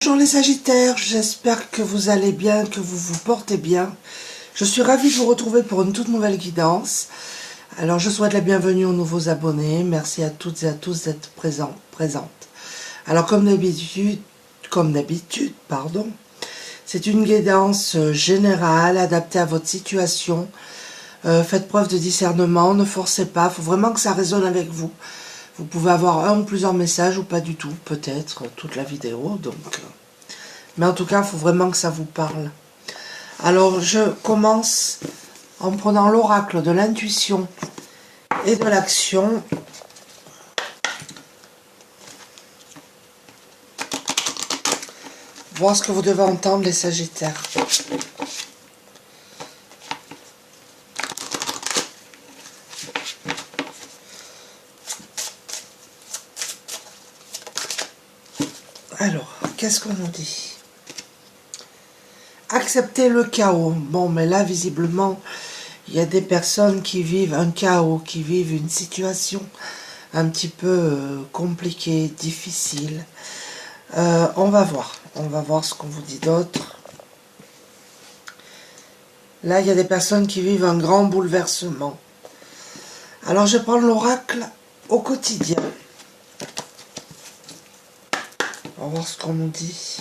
Bonjour les Sagittaires, j'espère que vous allez bien, que vous vous portez bien. Je suis ravie de vous retrouver pour une toute nouvelle guidance. Alors je souhaite la bienvenue aux nouveaux abonnés. Merci à toutes et à tous d'être présentes. Alors comme d'habitude, c'est une guidance générale adaptée à votre situation. Faites preuve de discernement, ne forcez pas, il faut vraiment que ça résonne avec vous. Vous pouvez avoir un ou plusieurs messages ou pas du tout, peut-être toute la vidéo. Mais en tout cas, il faut vraiment que ça vous parle. Alors, je commence en prenant l'oracle de l'intuition et de l'action. Voir ce que vous devez entendre, les Sagittaires. Alors, qu'est-ce qu'on nous dit? Accepter le chaos. Bon, mais là, visiblement, il y a des personnes qui vivent un chaos, qui vivent une situation un petit peu compliquée, difficile. On va voir ce qu'on vous dit d'autre. Là, il y a des personnes qui vivent un grand bouleversement. Alors, je prends l'oracle au quotidien. On va voir ce qu'on nous dit.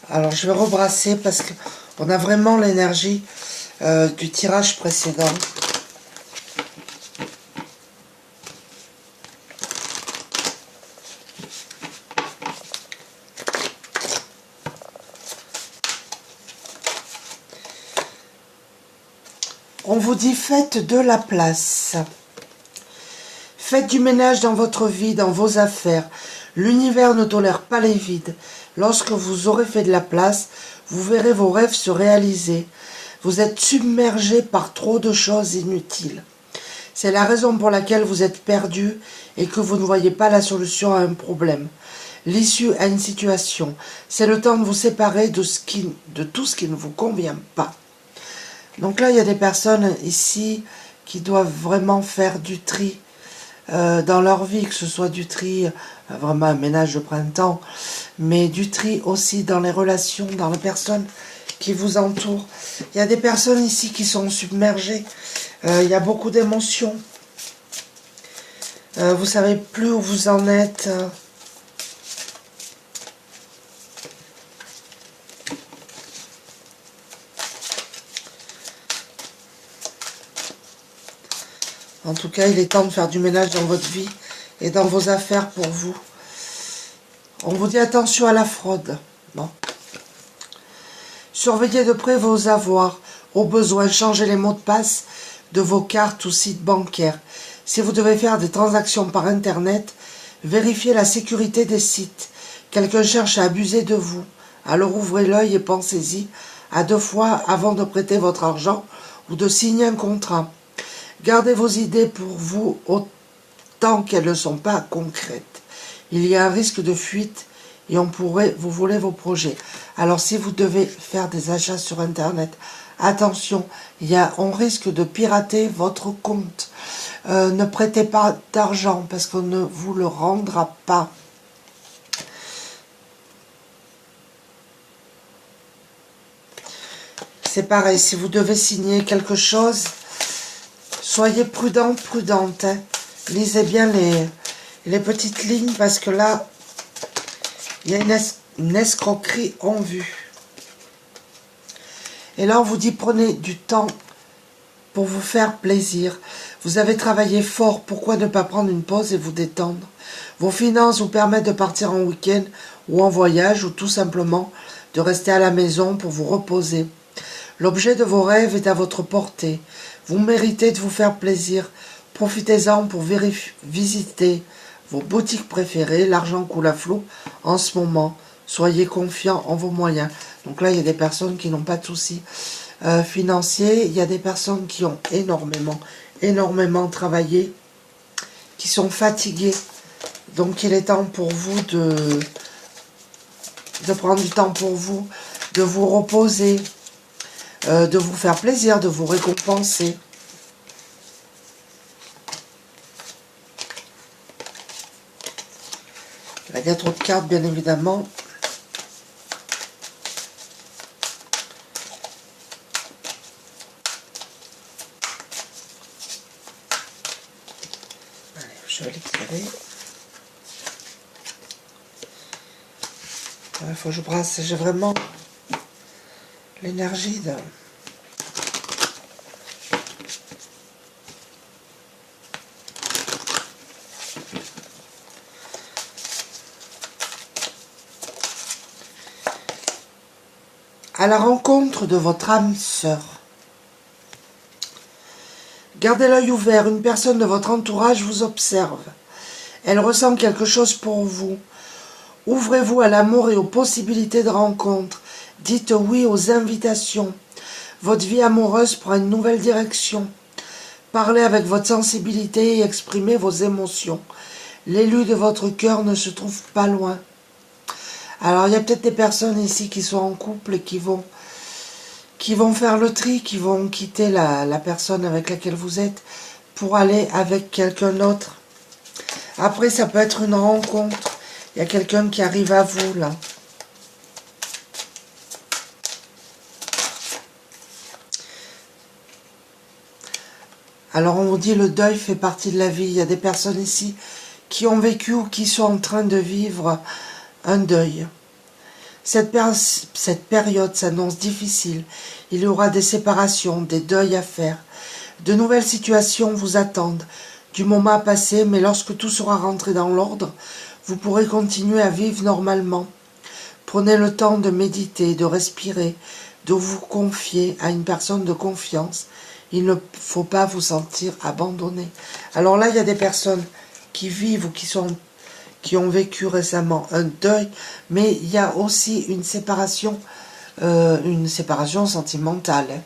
Alors je vais rebrasser parce qu'on a vraiment l'énergie du tirage précédent. On vous dit faites de la place. Faites du ménage dans votre vie, dans vos affaires. L'univers ne tolère pas les vides. Lorsque vous aurez fait de la place, vous verrez vos rêves se réaliser. Vous êtes submergé par trop de choses inutiles. C'est la raison pour laquelle vous êtes perdu et que vous ne voyez pas la solution à un problème. L'issue à une situation. C'est le temps de vous séparer de tout ce qui ne vous convient pas. Donc là, il y a des personnes ici qui doivent vraiment faire du tri dans leur vie, que ce soit du tri, vraiment un ménage de printemps, mais du tri aussi dans les relations, dans les personnes qui vous entourent. Il y a des personnes ici qui sont submergées, il y a beaucoup d'émotions, vous savez plus où vous en êtes. En tout cas, il est temps de faire du ménage dans votre vie et dans vos affaires pour vous. On vous dit attention à la fraude. Bon. Surveillez de près vos avoirs. Au besoin, changez les mots de passe de vos cartes ou sites bancaires. Si vous devez faire des transactions par Internet, vérifiez la sécurité des sites. Quelqu'un cherche à abuser de vous. Alors ouvrez l'œil et pensez-y à 2 fois avant de prêter votre argent ou de signer un contrat. Gardez vos idées pour vous autant qu'elles ne sont pas concrètes. Il y a un risque de fuite et on pourrait vous voler vos projets. Alors si vous devez faire des achats sur Internet, attention, on risque de pirater votre compte. Ne prêtez pas d'argent parce qu'on ne vous le rendra pas. C'est pareil, si vous devez signer quelque chose, soyez prudent, prudente. Hein. Lisez bien les petites lignes parce que là, il y a une escroquerie en vue. Et là, on vous dit prenez du temps pour vous faire plaisir. Vous avez travaillé fort, pourquoi ne pas prendre une pause et vous détendre? Vos finances vous permettent de partir en week-end ou en voyage ou tout simplement de rester à la maison pour vous reposer. L'objet de vos rêves est à votre portée. Vous méritez de vous faire plaisir. Profitez-en pour visiter vos boutiques préférées. L'argent coule à flot en ce moment. Soyez confiants en vos moyens. Donc là, il y a des personnes qui n'ont pas de soucis financiers. Il y a des personnes qui ont énormément travaillé, qui sont fatiguées. Donc il est temps pour vous de prendre du temps pour vous, de vous reposer, de vous faire plaisir, de vous récompenser. Là, il y a trop de cartes, bien évidemment. Allez, je vais les tirer. Il faut que je brasse, j'ai vraiment l'énergie de... À la rencontre de votre âme sœur. Gardez l'œil ouvert, une personne de votre entourage vous observe. Elle ressent quelque chose pour vous. Ouvrez-vous à l'amour et aux possibilités de rencontre. Dites oui aux invitations. Votre vie amoureuse prend une nouvelle direction. Parlez avec votre sensibilité et exprimez vos émotions. L'élu de votre cœur ne se trouve pas loin. Alors, il y a peut-être des personnes ici qui sont en couple et qui vont faire le tri, qui vont quitter la personne avec laquelle vous êtes pour aller avec quelqu'un d'autre. Après, ça peut être une rencontre. Il y a quelqu'un qui arrive à vous, là. Alors, on vous dit, le deuil fait partie de la vie. Il y a des personnes ici qui ont vécu ou qui sont en train de vivre un deuil. Cette période s'annonce difficile. Il y aura des séparations, des deuils à faire. De nouvelles situations vous attendent. Du moment à passer, mais lorsque tout sera rentré dans l'ordre, vous pourrez continuer à vivre normalement. Prenez le temps de méditer, de respirer, de vous confier à une personne de confiance. Il ne faut pas vous sentir abandonné. Alors là, il y a des personnes qui vivent ou qui ont vécu récemment un deuil, mais il y a aussi une séparation sentimentale.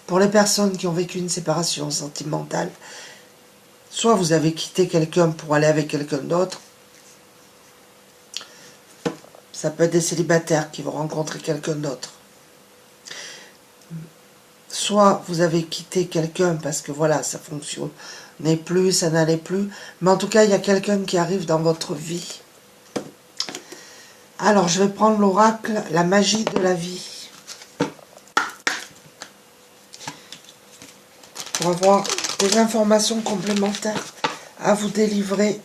Pour les personnes qui ont vécu une séparation sentimentale, soit vous avez quitté quelqu'un pour aller avec quelqu'un d'autre, ça peut être des célibataires qui vont rencontrer quelqu'un d'autre. Soit vous avez quitté quelqu'un parce que voilà, ça fonctionnait plus, ça n'allait plus. Mais en tout cas, il y a quelqu'un qui arrive dans votre vie. Alors, je vais prendre l'oracle, la magie de la vie. Pour avoir des informations complémentaires à vous délivrer.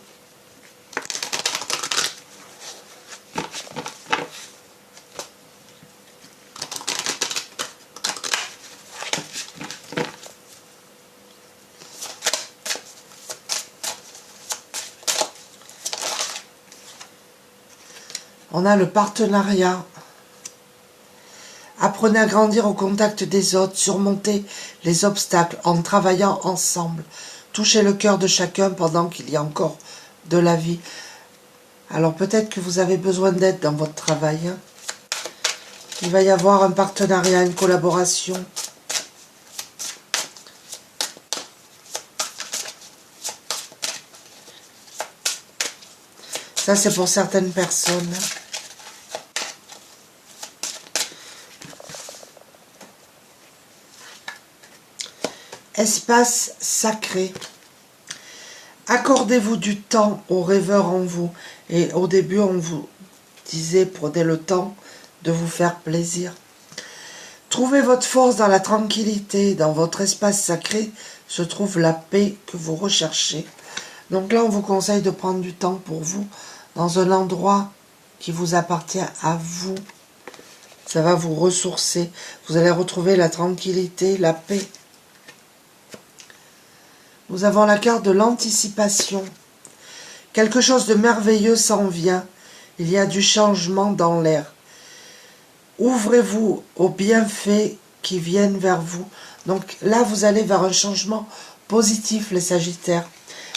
On a le partenariat. Apprenez à grandir au contact des autres, surmontez les obstacles en travaillant ensemble. Touchez le cœur de chacun pendant qu'il y a encore de la vie. Alors peut-être que vous avez besoin d'aide dans votre travail. Hein. Il va y avoir un partenariat, une collaboration. Ça, c'est pour certaines personnes. Espace sacré. Accordez-vous du temps aux rêveurs en vous. Et au début, on vous disait, prenez le temps de vous faire plaisir. Trouvez votre force dans la tranquillité. Dans votre espace sacré se trouve la paix que vous recherchez. Donc là, on vous conseille de prendre du temps pour vous, dans un endroit qui vous appartient à vous. Ça va vous ressourcer. Vous allez retrouver la tranquillité, la paix. Nous avons la carte de l'anticipation. Quelque chose de merveilleux s'en vient. Il y a du changement dans l'air. Ouvrez-vous aux bienfaits qui viennent vers vous. Donc là, vous allez vers un changement positif, les Sagittaires.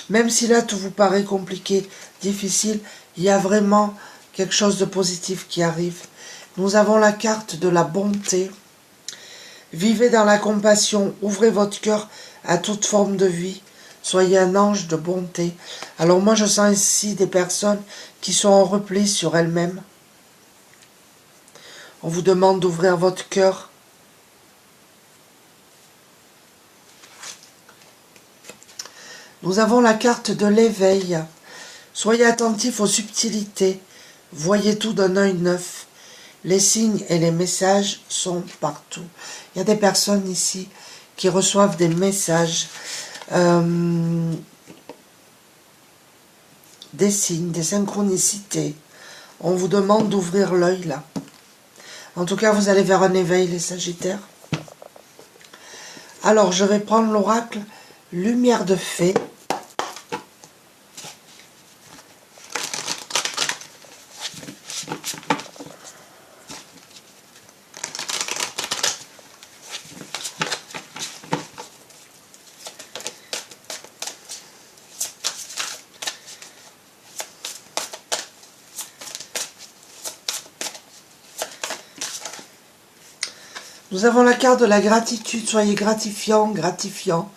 Même si là, tout vous paraît compliqué, difficile, il y a vraiment quelque chose de positif qui arrive. Nous avons la carte de la bonté. Vivez dans la compassion, ouvrez votre cœur à toute forme de vie. Soyez un ange de bonté. Alors moi je sens ici des personnes qui sont en repli sur elles-mêmes. On vous demande d'ouvrir votre cœur. Nous avons la carte de l'éveil. Soyez attentifs aux subtilités. Voyez tout d'un œil neuf. Les signes et les messages sont partout. Il y a des personnes ici qui reçoivent des messages, des signes, des synchronicités. On vous demande d'ouvrir l'œil là. En tout cas, vous allez vers un éveil, les Sagittaires. Alors, je vais prendre l'oracle Lumière de Fée. Nous avons la carte de la gratitude. Soyez gratifiant, gratifiant.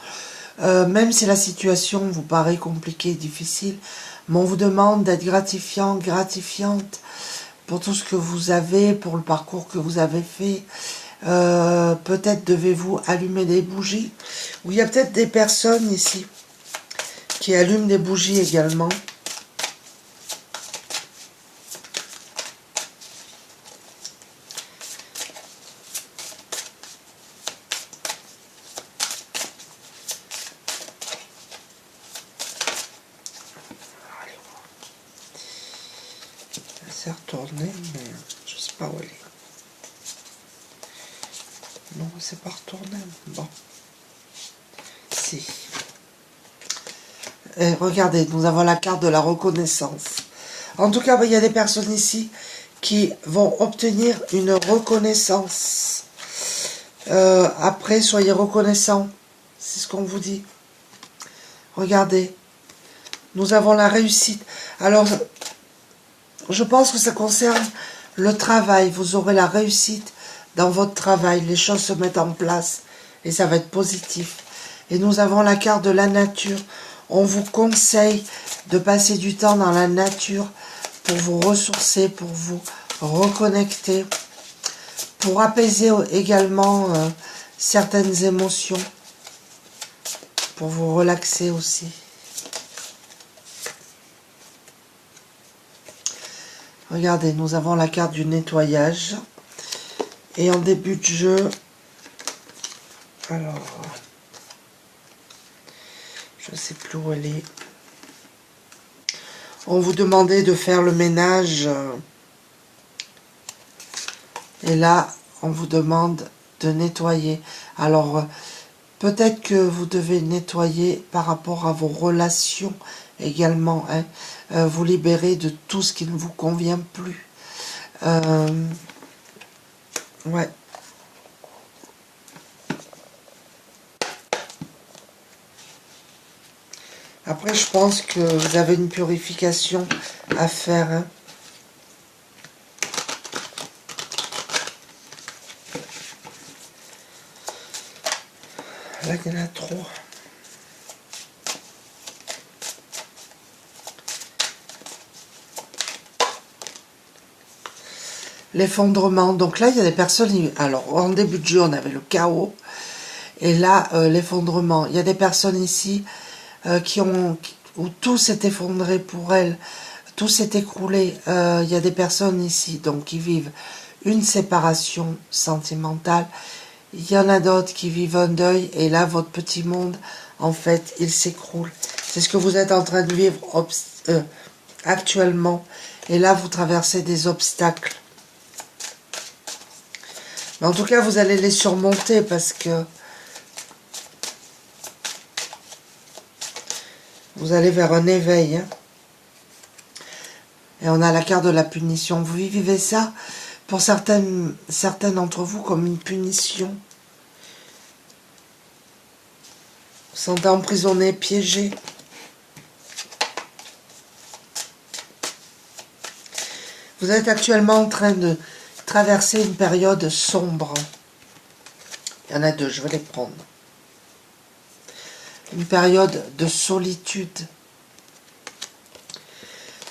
Même si la situation vous paraît compliquée, difficile, mais on vous demande d'être gratifiant, gratifiante pour tout ce que vous avez, pour le parcours que vous avez fait. Peut-être devez-vous allumer des bougies. Ou il y a peut-être des personnes ici qui allument des bougies également. Elle s'est retournée, mais je sais pas où elle est. Non, c'est pas retourné. Bon. Si. Et regardez, nous avons la carte de la reconnaissance. En tout cas, il y a des personnes ici qui vont obtenir une reconnaissance. Après, soyez reconnaissants. C'est ce qu'on vous dit. Regardez. Nous avons la réussite. Alors, je pense que ça concerne le travail. Vous aurez la réussite dans votre travail. Les choses se mettent en place et ça va être positif. Et nous avons la carte de la nature. On vous conseille de passer du temps dans la nature pour vous ressourcer, pour vous reconnecter, pour apaiser également certaines émotions, pour vous relaxer aussi. Regardez, nous avons la carte du nettoyage. Et en début de jeu, alors, je ne sais plus où elle est. On vous demandait de faire le ménage. Et là, on vous demande de nettoyer. Alors, peut-être que vous devez nettoyer par rapport à vos relations également. Hein. Vous libérer de tout ce qui ne vous convient plus. Ouais. Après, je pense que vous avez une purification à faire. Hein. Là, il y en a trop. L'effondrement. Donc là, il y a des personnes... Alors, en début de jeu, on avait le chaos. Et là, l'effondrement. Il y a des personnes ici où tout s'est effondré pour elles. Tout s'est écroulé. Il y a des personnes ici donc qui vivent une séparation sentimentale. Il y en a d'autres qui vivent un deuil. Et là, votre petit monde, en fait, il s'écroule. C'est ce que vous êtes en train de vivre actuellement. Et là, vous traversez des obstacles. Mais en tout cas, vous allez les surmonter parce que vous allez vers un éveil. Hein. Et on a la carte de la punition. Vous vivez ça, pour certaines d'entre vous, comme une punition. Vous vous sentez emprisonné, piégé. Vous êtes actuellement en train de traverser une période sombre. Il y en a deux, je vais les prendre. Une période de solitude.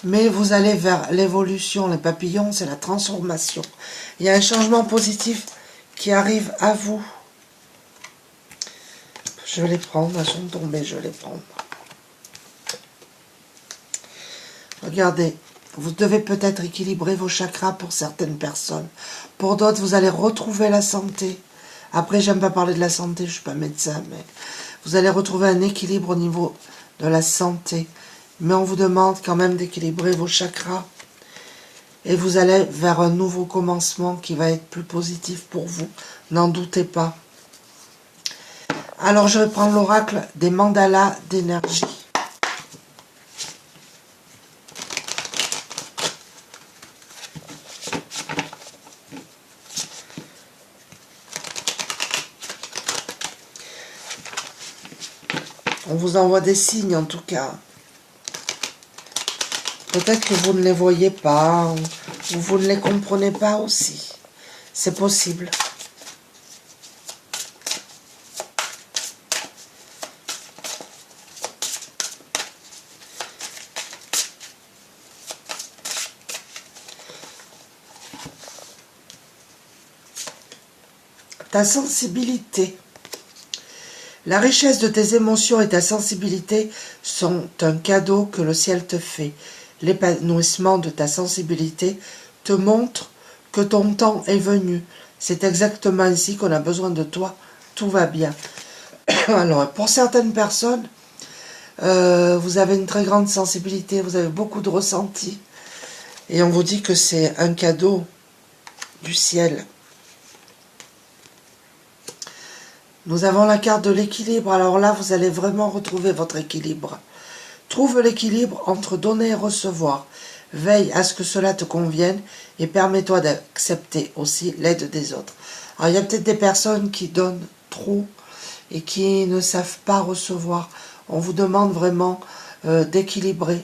Mais vous allez vers l'évolution, les papillons, c'est la transformation. Il y a un changement positif qui arrive à vous. Je vais les prendre, elles sont tombées, je vais les prendre. Regardez, vous devez peut-être équilibrer vos chakras pour certaines personnes. Pour d'autres, vous allez retrouver la santé. Après, j'aime pas parler de la santé, je suis pas médecin, mais vous allez retrouver un équilibre au niveau de la santé. Mais on vous demande quand même d'équilibrer vos chakras. Et vous allez vers un nouveau commencement qui va être plus positif pour vous. N'en doutez pas. Alors, je vais prendre l'oracle des mandalas d'énergie. On vous envoie des signes en tout cas. Peut-être que vous ne les voyez pas, ou vous ne les comprenez pas aussi. C'est possible. Ta sensibilité. La richesse de tes émotions et ta sensibilité sont un cadeau que le ciel te fait. L'épanouissement de ta sensibilité te montre que ton temps est venu. C'est exactement ainsi qu'on a besoin de toi. Tout va bien. Alors, pour certaines personnes, vous avez une très grande sensibilité, vous avez beaucoup de ressentis. Et on vous dit que c'est un cadeau du ciel. Nous avons la carte de l'équilibre. Alors là, vous allez vraiment retrouver votre équilibre. Trouve l'équilibre entre donner et recevoir. Veille à ce que cela te convienne et permets-toi d'accepter aussi l'aide des autres. Alors, il y a peut-être des personnes qui donnent trop et qui ne savent pas recevoir. On vous demande vraiment d'équilibrer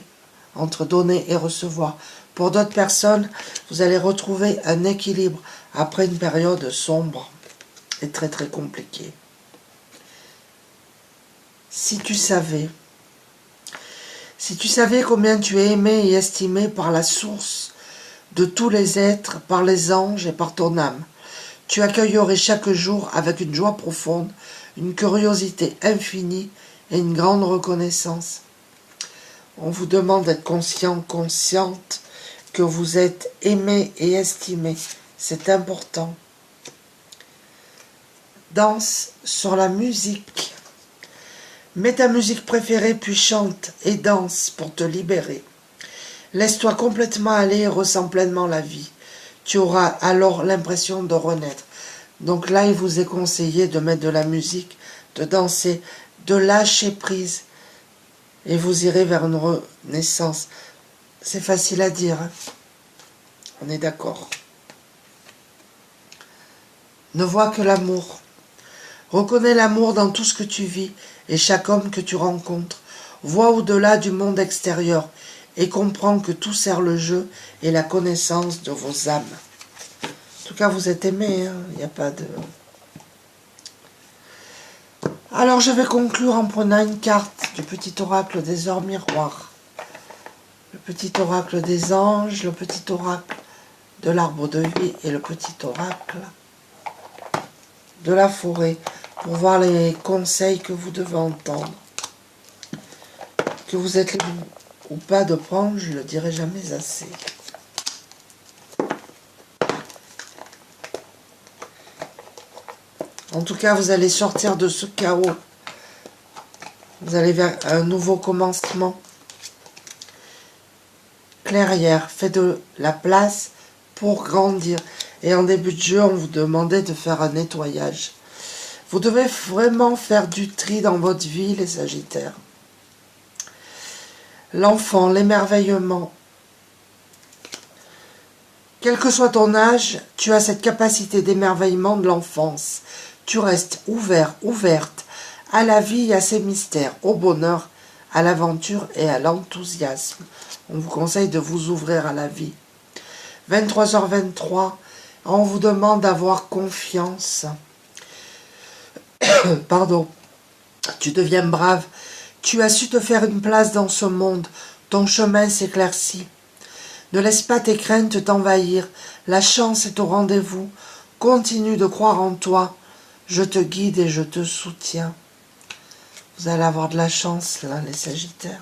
entre donner et recevoir. Pour d'autres personnes, vous allez retrouver un équilibre après une période sombre et très très compliquée. Si tu savais combien tu es aimé et estimé par la source de tous les êtres, par les anges et par ton âme, tu accueillerais chaque jour avec une joie profonde, une curiosité infinie et une grande reconnaissance. On vous demande d'être conscient, consciente que vous êtes aimé et estimé. C'est important. Danse sur la musique. Mets ta musique préférée puis chante et danse pour te libérer. Laisse-toi complètement aller et ressens pleinement la vie. Tu auras alors l'impression de renaître. Donc là, il vous est conseillé de mettre de la musique, de danser, de lâcher prise. Et vous irez vers une renaissance. C'est facile à dire, hein? On est d'accord. Ne vois que l'amour. Reconnais l'amour dans tout ce que tu vis et chaque homme que tu rencontres. Vois au-delà du monde extérieur et comprends que tout sert le jeu et la connaissance de vos âmes. En tout cas, vous êtes aimés, hein? Il n'y a pas de... Alors, je vais conclure en prenant une carte du petit oracle des ors miroirs. Le petit oracle des anges, le petit oracle de l'arbre de vie et le petit oracle de la forêt, pour voir les conseils que vous devez entendre. Que vous êtes libre ou pas de prendre, je ne le dirai jamais assez. En tout cas, vous allez sortir de ce chaos. Vous allez vers un nouveau commencement. Clairière, faites de la place pour grandir. Et en début de jeu, on vous demandait de faire un nettoyage. Vous devez vraiment faire du tri dans votre vie, les Sagittaires. L'enfant, l'émerveillement. Quel que soit ton âge, tu as cette capacité d'émerveillement de l'enfance. Tu restes ouvert, ouverte à la vie et à ses mystères, au bonheur, à l'aventure et à l'enthousiasme. On vous conseille de vous ouvrir à la vie. 23h23, on vous demande d'avoir confiance. Pardon. Tu deviens brave. Tu as su te faire une place dans ce monde. Ton chemin s'éclaircit. Ne laisse pas tes craintes t'envahir. La chance est au rendez-vous. Continue de croire en toi. Je te guide et je te soutiens. Vous allez avoir de la chance, là, les Sagittaires.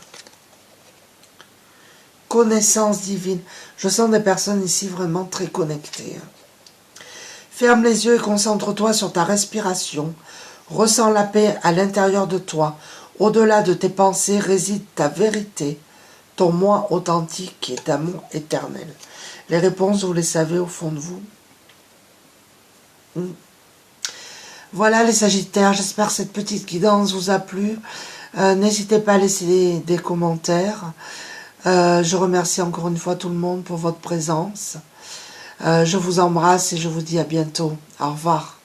Connaissance divine. Je sens des personnes ici vraiment très connectées. Ferme les yeux et concentre-toi sur ta respiration. Ressens la paix à l'intérieur de toi. Au-delà de tes pensées réside ta vérité, ton moi authentique et ta amour éternel. Les réponses, vous les savez au fond de vous. Voilà les Sagittaires, j'espère que cette petite guidance vous a plu. N'hésitez pas à laisser des commentaires. Je remercie encore une fois tout le monde pour votre présence. Je vous embrasse et je vous dis à bientôt. Au revoir.